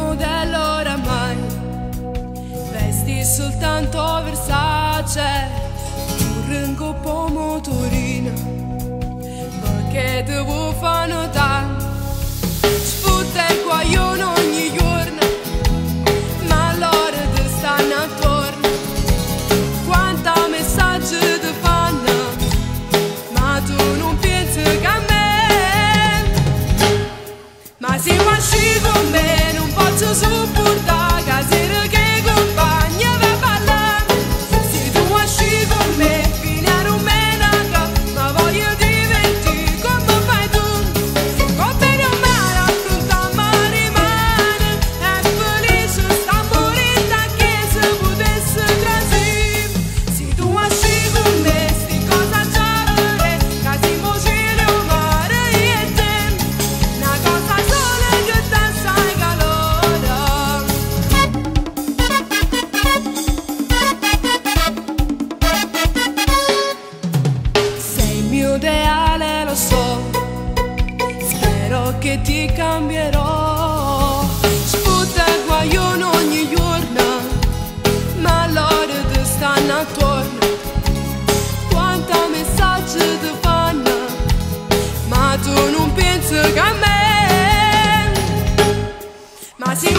modello oramai, vesti soltanto Versace, un po' motorino, perché devo fare notare, sputa il guaglione ogni giorno, ma l'ora di stare attorno, quanta messaggi ti fanno, ma tu non pensi che a me, ma se passi con me non posso sopportare che sera che compagna va a ballare, se tu esci con me fino a rumenaca, ma voglio diventare come fai tu, con bene o male affronta ma rimane, è felice sta morendo che se potesse trasire, se tu esci con me sti cosa già vorrei, che si muoce o mare e te, una cosa sola che ti sai calore. Sei il mio ideale, lo so, spero che ti cambierò, sputa il guaglione ogni giorno, ma l'ora ti stanno attorno, quanta messaggi ti fanno, ma tu non pensi che a me, ma se